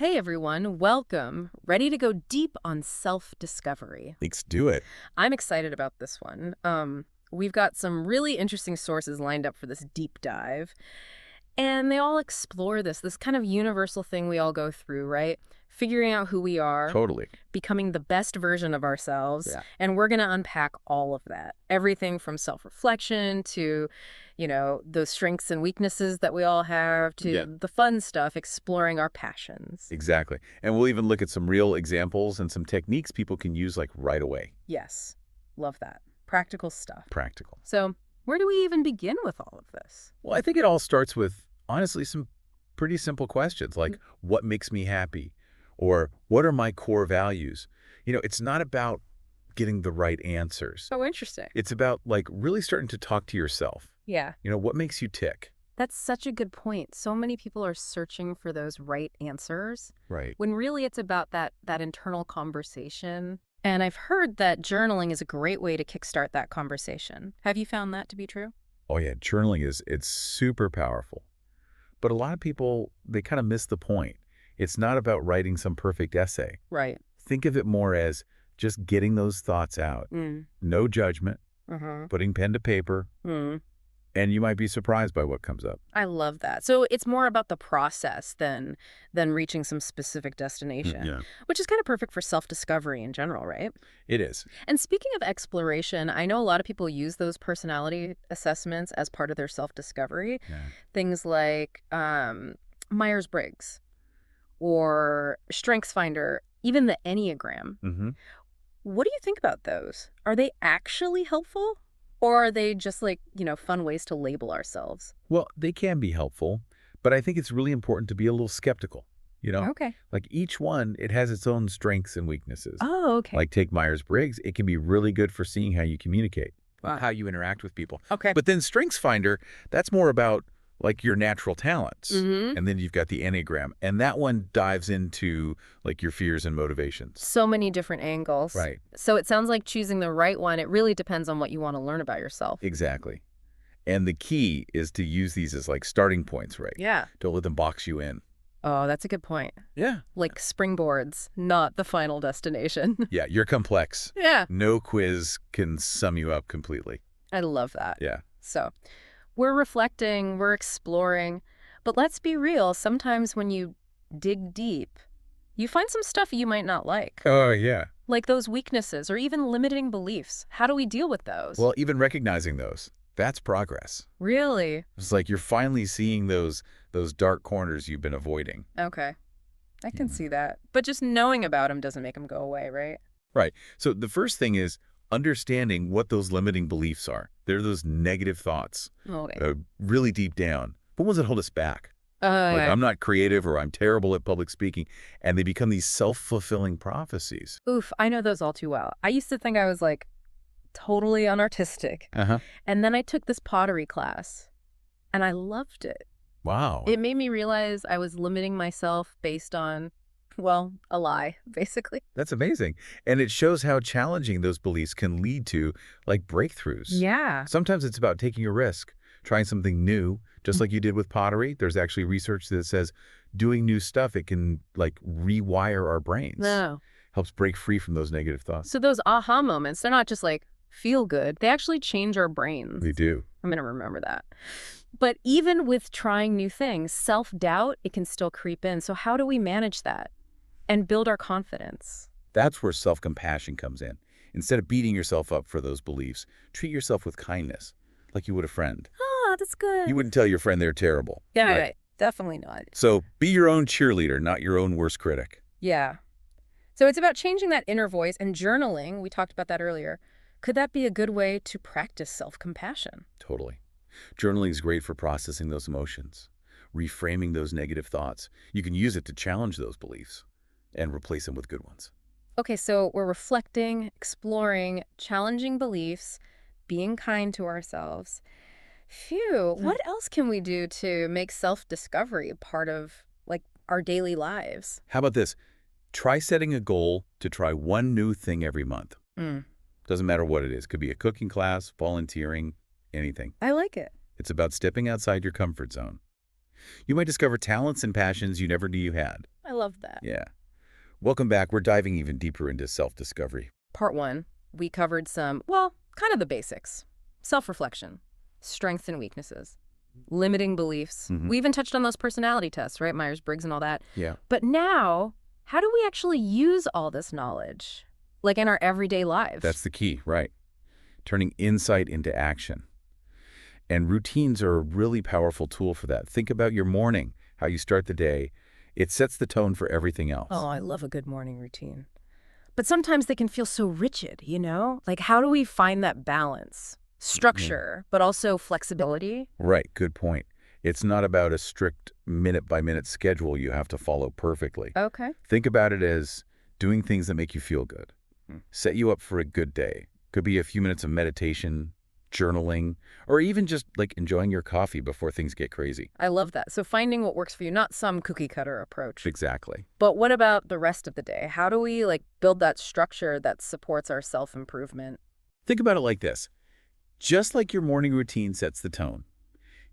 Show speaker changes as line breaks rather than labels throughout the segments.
Hey everyone, welcome. Ready to go deep on self-discovery.
Let's do it.
I'm excited about this one. We've got some really interesting sources lined up for this deep dive, and they all explore this kind of universal thing we all go through, right? Figuring out who we are,
Totally.
becoming the best version of ourselves,
Yeah.
and we're going to unpack all of that. Everything from self-reflection to, those strengths and weaknesses that we all have to
Yeah.
the fun stuff, exploring our passions.
Exactly. And we'll even look at some real examples and some techniques people can use like right away.
Yes, love that. Practical stuff.
Practical.
So where do we even begin with all of this?
Well, I think it all starts with, honestly, some pretty simple questions like, what makes me happy? Or what are my core values? It's not about getting the right answers.
So interesting.
It's about like really starting to talk to yourself.
Yeah,
What makes you tick?
that's such a good point. So many people are searching for those right answers
Right.
when really it's about that internal conversation. And I've heard that journaling is a great way to kickstart that conversation. Have you found that to be true?
Oh yeah, journaling it's super powerful. But a lot of people, they kind of miss the point. It's not about writing some perfect essay.
Right.
Think of it more as just getting those thoughts out.
Mm.
No judgment,
Uh-huh.
putting pen to paper,
Mm.
and you might be surprised by what comes up.
I love that. So it's more about the process than reaching some specific destination,
Yeah,
which is kind of perfect for self-discovery in general, right?
it is.
And speaking of exploration, I know a lot of people use those personality assessments as part of their self-discovery.
Yeah.
Things like Myers-Briggs or StrengthsFinder, even the Enneagram.
hmm
What do you think about those? Are they actually helpful? Or are they just like, fun ways to label ourselves?
Well, they can be helpful, but I think it's really important to be a little skeptical.
Okay.
Like each one, it has its own strengths and weaknesses.
Oh, okay.
Like take Myers-Briggs, it can be really good for seeing how you communicate,
Wow.
how you interact with people.
Okay.
But then StrengthsFinder, that's more about like your natural talents.
Mm-hmm.
And then you've got the Enneagram. And that one dives into like your fears and motivations.
So many different angles.
Right.
So it sounds like choosing the right one, it really depends on what you want to learn about yourself.
Exactly. And the key is to use these as like starting points, right?
Yeah.
Don't let them box you in.
Oh, that's a good point.
Yeah.
Like springboards, not the final destination.
Yeah, you're complex.
Yeah.
No quiz can sum you up completely.
I love that.
Yeah.
So we're reflecting, we're exploring, but let's be real. Sometimes when you dig deep, you find some stuff you might not like.
Oh, yeah.
Like those weaknesses or even limiting beliefs. How do we deal with those?
Well, even recognizing those, that's progress.
Really?
It's like you're finally seeing those dark corners you've been avoiding.
Okay. I can
Yeah.
see that. But just knowing about them doesn't make them go away, right?
Right. So the first thing is understanding what those limiting beliefs are. They're those negative thoughts,
Okay.
really deep down, the ones that hold us back.
Uh,
Like I'm not creative or I'm terrible at public speaking, and they become these self-fulfilling prophecies.
Oof, I know those all too well. I used to think I was like totally unartistic.
Uh-huh.
And then I took this pottery class and I loved it.
Wow.
It made me realize I was limiting myself based on, well, a lie, basically.
That's amazing. And it shows how challenging those beliefs can lead to like breakthroughs.
Yeah.
Sometimes it's about taking a risk, trying something new, just like you did with pottery. There's actually research that says doing new stuff, it can like rewire our brains.
No.
Helps break free from those negative thoughts.
So those aha moments, they're not just like feel good. They actually change our brains.
They do.
I'm going to remember that. But even with trying new things, self-doubt, it can still creep in. So how do we manage that and build our confidence?
That's where self-compassion comes in. Instead of beating yourself up for those beliefs, treat yourself with kindness, like you would a friend.
Oh, that's good.
You wouldn't tell your friend they're terrible.
Yeah,
right?
right. Definitely not.
So be your own cheerleader, not your own worst critic.
Yeah. So it's about changing that inner voice and journaling. We talked about that earlier. Could that be a good way to practice self-compassion?
Totally. Journaling is great for processing those emotions, reframing those negative thoughts. You can use it to challenge those beliefs and replace them with good ones.
Okay, so we're reflecting, exploring, challenging beliefs, being kind to ourselves. Phew, what else can we do to make self-discovery part of, like, our daily lives?
How about this? Try setting a goal to try one new thing every month.
Mm,
Doesn't matter what it is. Could be a cooking class, volunteering, anything.
I like it.
It's about stepping outside your comfort zone. You might discover talents and passions you never knew you had.
I love that.
Yeah. Welcome back. We're diving even deeper into self-discovery.
Part one, we covered some, well, kind of the basics. Self-reflection, strengths and weaknesses, limiting beliefs.
Hmm.
We even touched on those personality tests, right? Myers-Briggs and all that.
Yeah.
But now, how do we actually use all this knowledge, like in our everyday lives?
That's the key, right? Turning insight into action. And routines are a really powerful tool for that. Think about your morning, how you start the day. It sets the tone for everything
Oh,
else.
I love a good morning routine. But sometimes they can feel so rigid, you know? Like, how do we find that balance?
Yeah.
Structure, but also flexibility?
Right, good point. It's not about a strict minute-by-minute schedule you have to follow perfectly.
Okay.
Think about it as doing things that make you feel good. Set you up for a good day. Could be a few minutes of meditation, journaling, or even just like enjoying your coffee before things get crazy.
I love that. So finding what works for you, not some cookie cutter approach.
Exactly.
But what about the rest of the day? How do we build that structure that supports our self-improvement?
Think about it like this. Just like your morning routine sets the tone,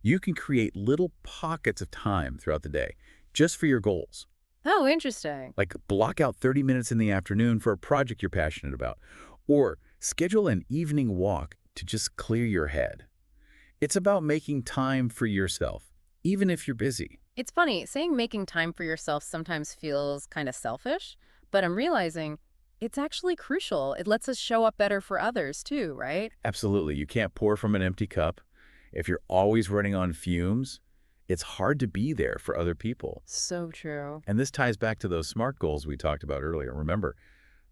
you can create little pockets of time throughout the day just for your goals.
Oh, interesting.
Like block out 30 minutes in the afternoon for a project you're passionate about, or schedule an evening walk to just clear your head. It's about making time for yourself, even if you're busy.
It's funny, saying making time for yourself sometimes feels kind of selfish, but I'm realizing it's actually crucial. It lets us show up better for others too, right?
Absolutely, you can't pour from an empty cup. If you're always running on fumes, it's hard to be there for other people.
So true.
And this ties back to those SMART goals we talked about earlier. Remember,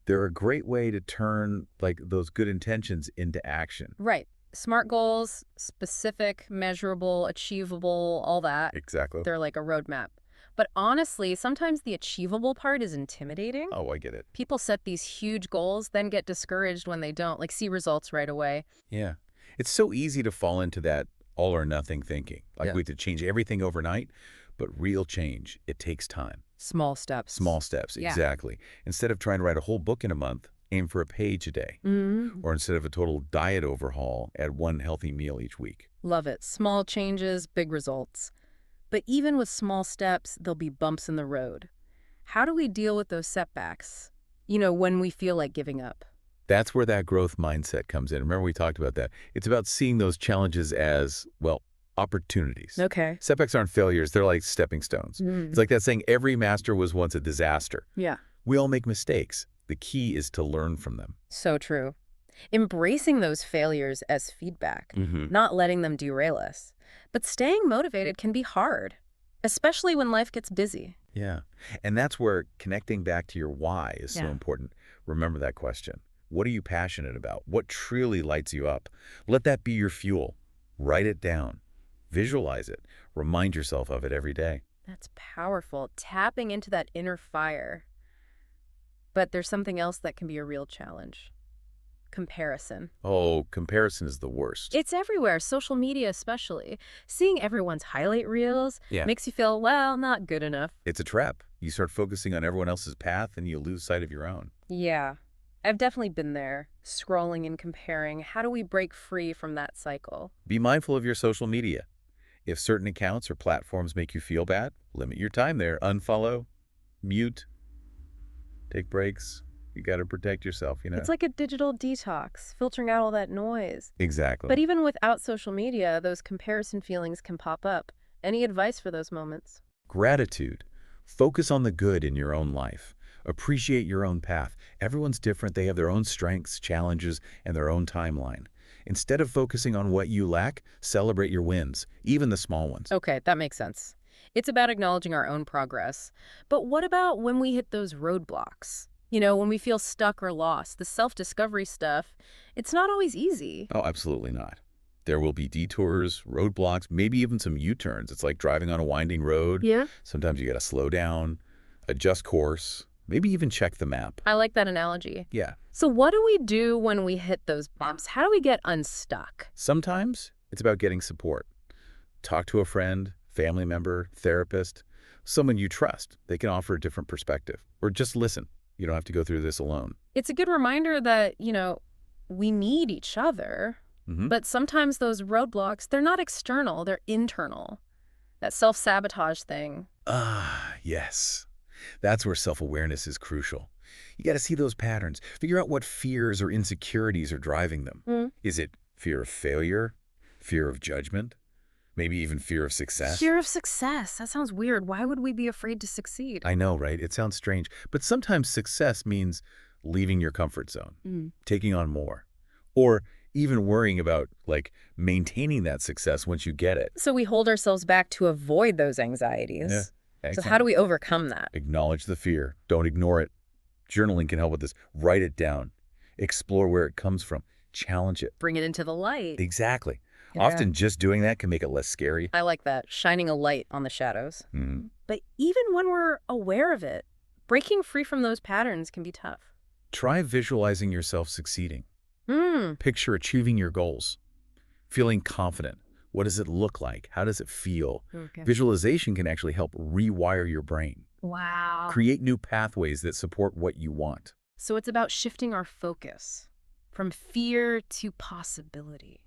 they're a great way to turn those good intentions into action.
Right. SMART goals, specific, measurable, achievable, all that.
Exactly.
They're like a roadmap. But honestly, sometimes the achievable part is intimidating.
Oh, I get it.
People set these huge goals, then get discouraged when they don't, see results right away.
Yeah. It's so easy to fall into that all or nothing thinking. Like
Yeah.
we have to change everything overnight, but real change, it takes time.
Small steps.
Small steps,
Yeah.
exactly. Instead of trying to write a whole book in a month, aim for a page a day. Or instead of a total diet overhaul, add one healthy meal each week.
Love it. Small changes, big results. But even with small steps, there'll be bumps in the road. How do we deal with those setbacks? When we feel like giving up.
That's where that growth mindset comes in. Remember we talked about that. It's about seeing those challenges as, well, opportunities.
Okay.
Setbacks aren't failures, they're like stepping stones. It's like that saying, every master was once a disaster.
Yeah.
We all make mistakes. The key is to learn from them.
So true. Embracing those failures as feedback, not letting them derail us. But staying motivated can be hard, especially when life gets busy.
Yeah. And that's where connecting back to your why is so
Yeah.
important. Remember that question. What are you passionate about? What truly lights you up? Let that be your fuel. Write it down. Visualize it. Remind yourself of it every day.
That's powerful, tapping into that inner fire. But there's something else that can be a real challenge. Comparison.
Oh, comparison is the worst.
It's everywhere, social media especially. Seeing everyone's highlight reels
Yeah.
makes you feel, well, not good enough.
It's a trap. You start focusing on everyone else's path and you lose sight of your own.
Yeah, I've definitely been there, scrolling and comparing. How do we break free from that cycle?
Be mindful of your social media. If certain accounts or platforms make you feel bad, limit your time there. Unfollow, mute, take breaks. You got to protect yourself.
It's like a digital detox, filtering out all that noise.
Exactly.
But even without social media, those comparison feelings can pop up. Any advice for those moments?
Gratitude. Focus on the good in your own life. Appreciate your own path. Everyone's different. They have their own strengths, challenges, and their own timeline. Instead of focusing on what you lack, celebrate your wins, even the small ones.
Okay, that makes sense. It's about acknowledging our own progress. But what about when we hit those roadblocks? When we feel stuck or lost, the self-discovery stuff, it's not always easy.
Oh, absolutely not. There will be detours, roadblocks, maybe even some U-turns. It's like driving on a winding road.
Yeah.
Sometimes you got to slow down, adjust course, maybe even check the map.
I like that analogy.
Yeah.
So what do we do when we hit those bumps? How do we get unstuck?
Sometimes it's about getting support. Talk to a friend, family member, therapist, someone you trust. They can offer a different perspective. Or just listen. You don't have to go through this alone.
It's a good reminder that, we need each other, but sometimes those roadblocks, they're not external, they're internal. That self-sabotage thing.
Ah, yes. That's where self-awareness is crucial. You got to see those patterns. Figure out what fears or insecurities are driving them.
Mm.
Is it fear of failure? Fear of judgment? Maybe even fear of success?
Fear of success. That sounds weird. Why would we be afraid to succeed?
I know, right? It sounds strange. But sometimes success means leaving your comfort zone,
Mm.
taking on more, or even worrying about, like, maintaining that success once you get it.
So we hold ourselves back to avoid those
Yeah,
anxieties. So how
excellent.
do we overcome that?
Acknowledge the fear. Don't ignore it. Journaling can help with this. Write it down. Explore where it comes from. Challenge it.
Bring it into the light.
Exactly.
Yeah.
Often just doing that can make it less scary.
I like that, shining a light on the shadows.
Mhm.
But even when we're aware of it, breaking free from those patterns can be tough.
Try visualizing yourself succeeding.
Hmm.
Picture achieving your goals. Feeling confident. What does it look like? How does it feel?
Okay.
Visualization can actually help rewire your brain.
Wow.
Create new pathways that support what you want.
So it's about shifting our focus from fear to possibility.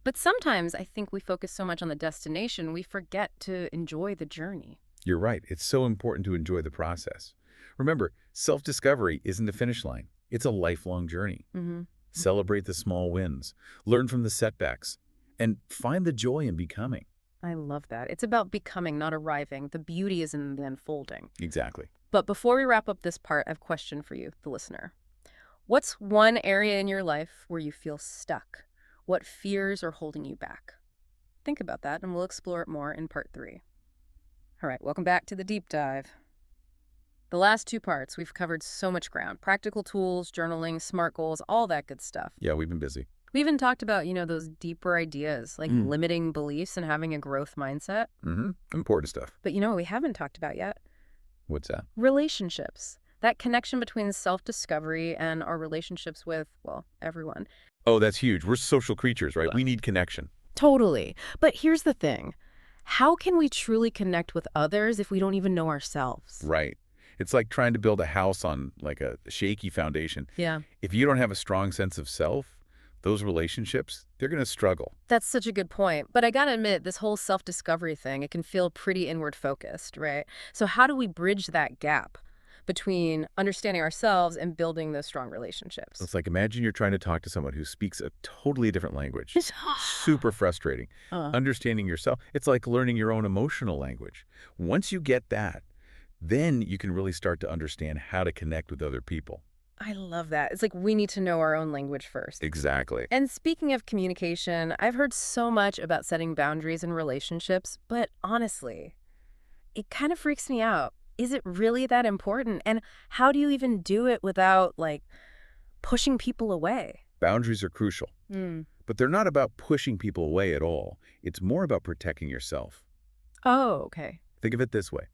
But sometimes I think we focus so much on the destination, we forget to enjoy the journey.
You're right. It's so important to enjoy the process. Remember, self-discovery isn't a finish line. It's a lifelong journey.
Mm-hmm.
Celebrate the small wins. Learn from the setbacks. And find the joy in becoming.
I love that. It's about becoming, not arriving. The beauty is in the unfolding.
Exactly.
But before we wrap up this part, I have a question for you, the listener. What's one area in your life where you feel stuck? What fears are holding you back? Think about that, and we'll explore it more in part 3. All right, welcome back to the deep dive. The last 2 parts, we've covered so much ground. Practical tools, journaling, SMART goals, all that good stuff.
Yeah, we've been busy.
We even talked about, those deeper ideas, like
Mm.
limiting beliefs and having a growth mindset.
Important stuff.
But you know what we haven't talked about yet?
What's that?
Relationships. That connection between self-discovery and our relationships with, well, everyone.
Oh, that's huge. We're social creatures, right? We need connection.
Totally. But here's the thing. How can we truly connect with others if we don't even know ourselves?
Right. It's like trying to build a house on like a shaky foundation.
Yeah.
If you don't have a strong sense of self, those relationships, they're going to struggle.
That's such a good point. But I gotta admit, this whole self-discovery thing, it can feel pretty inward-focused, right? So how do we bridge that gap between understanding ourselves and building those strong relationships?
It's like imagine you're trying to talk to someone who speaks a totally different language. Super frustrating. Understanding yourself, it's like learning your own emotional language. Once you get that, then you can really start to understand how to connect with other people.
I love that. It's like we need to know our own language first.
Exactly.
And speaking of communication, I've heard so much about setting boundaries in relationships, but honestly, it kind of freaks me out. Is it really that important? And how do you even do it without, like, pushing people away?
Boundaries are crucial,
Hmm.
but they're not about pushing people away at all. It's more about protecting yourself.
Oh, okay.
Think of it this way.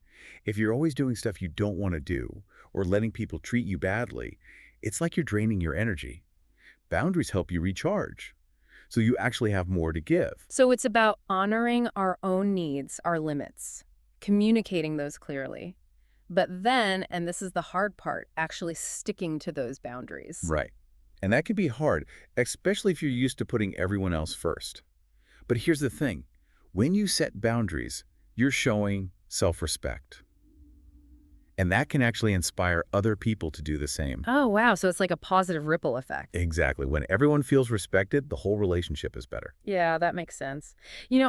If you're always doing stuff you don't want to do or letting people treat you badly, it's like you're draining your energy. Boundaries help you recharge, so you actually have more to give.
So it's about honoring our own needs, our limits, communicating those clearly. But then, and this is the hard part, actually sticking to those boundaries.
Right. And that can be hard, especially if you're used to putting everyone else first. But here's the thing. When you set boundaries, you're showing self-respect. And that can actually inspire other people to do the same.
Oh, wow. So it's like a positive ripple effect.
Exactly. When everyone feels respected, the whole relationship is better.
Yeah, that makes sense.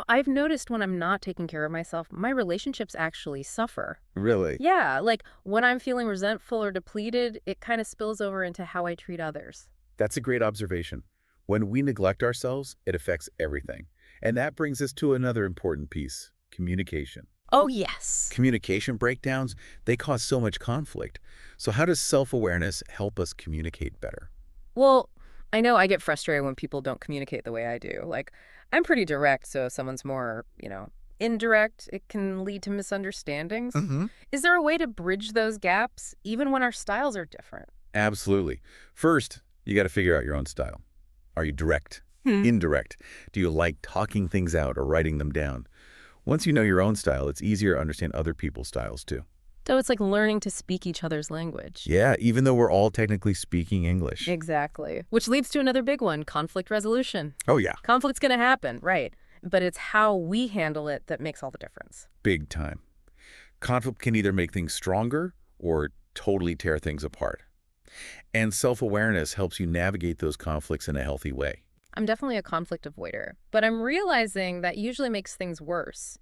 I've noticed when I'm not taking care of myself, my relationships actually suffer.
Really?
Yeah, like when I'm feeling resentful or depleted, it kind of spills over into how I treat others.
That's a great observation. When we neglect ourselves, it affects everything. And that brings us to another important piece, communication.
Oh, yes.
Communication breakdowns, they cause so much conflict. So how does self-awareness help us communicate better?
Well, I know I get frustrated when people don't communicate the way I do. Like, I'm pretty direct, so if someone's more, indirect, it can lead to misunderstandings. Is there a way to bridge those gaps, even when our styles are different?
Absolutely. First, you got to figure out your own style. Are you direct?
Hmm.
Indirect? Do you like talking things out or writing them down? Once you know your own style, it's easier to understand other people's styles too.
So it's like learning to speak each other's language.
Yeah, even though we're all technically speaking English.
Exactly. Which leads to another big one, conflict resolution.
Oh, yeah.
Conflict's going to happen, right? but it's how we handle it that makes all the difference.
Big time. Conflict can either make things stronger or totally tear things apart. And self-awareness helps you navigate those conflicts in a healthy way.
I'm definitely a conflict avoider, but I'm realizing that usually makes things worse.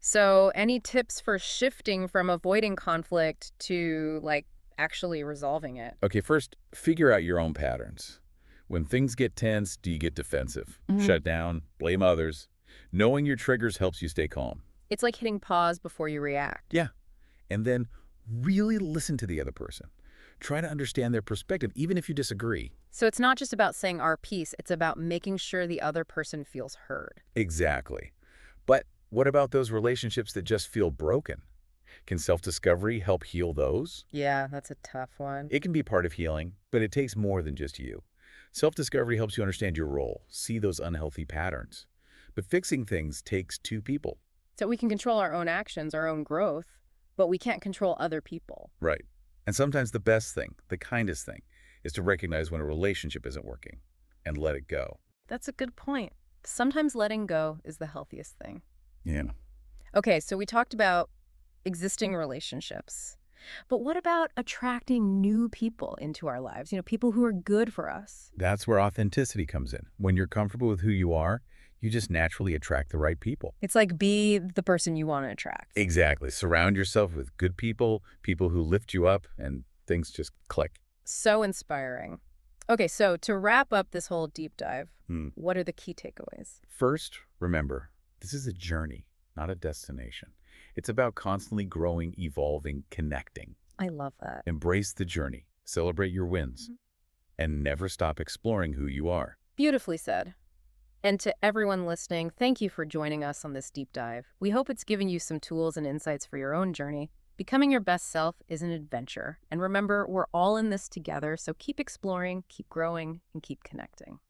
So, any tips for shifting from avoiding conflict to, like, actually resolving it?
Okay, first, figure out your own patterns. When things get tense, do you get defensive?
Mhm.
Shut down, blame others. Knowing your triggers helps you stay calm.
It's like hitting pause before you react.
Yeah, and then really listen to the other person. Try to understand their perspective, even if you disagree.
So, it's not just about saying our piece, it's about making sure the other person feels heard.
Exactly. But what about those relationships that just feel broken? Can self-discovery help heal those?
Yeah, that's a tough one.
It can be part of healing, but it takes more than just you. Self-discovery helps you understand your role, see those unhealthy patterns. But fixing things takes two people.
So, we can control our own actions, our own growth, but we can't control other people.
Right. And sometimes the best thing, the kindest thing, is to recognize when a relationship isn't working and let it go.
That's a good point. Sometimes letting go is the healthiest thing.
Yeah.
Okay, so we talked about existing relationships. But what about attracting new people into our lives? People who are good for us.
That's where authenticity comes in. When you're comfortable with who you are, you just naturally attract the right people.
It's like be the person you want to attract.
Exactly. Surround yourself with good people, people who lift you up, and things just click.
So inspiring. Okay, so to wrap up this whole deep dive,
Hmm.
what are the key takeaways?
First, remember, this is a journey, not a destination. It's about constantly growing, evolving, connecting.
I love that.
Embrace the journey, celebrate your wins,
Mhm.
and never stop exploring who you are.
Beautifully said. And to everyone listening, thank you for joining us on this deep dive. We hope it's given you some tools and insights for your own journey. Becoming your best self is an adventure. And remember, we're all in this together, so keep exploring, keep growing, and keep connecting.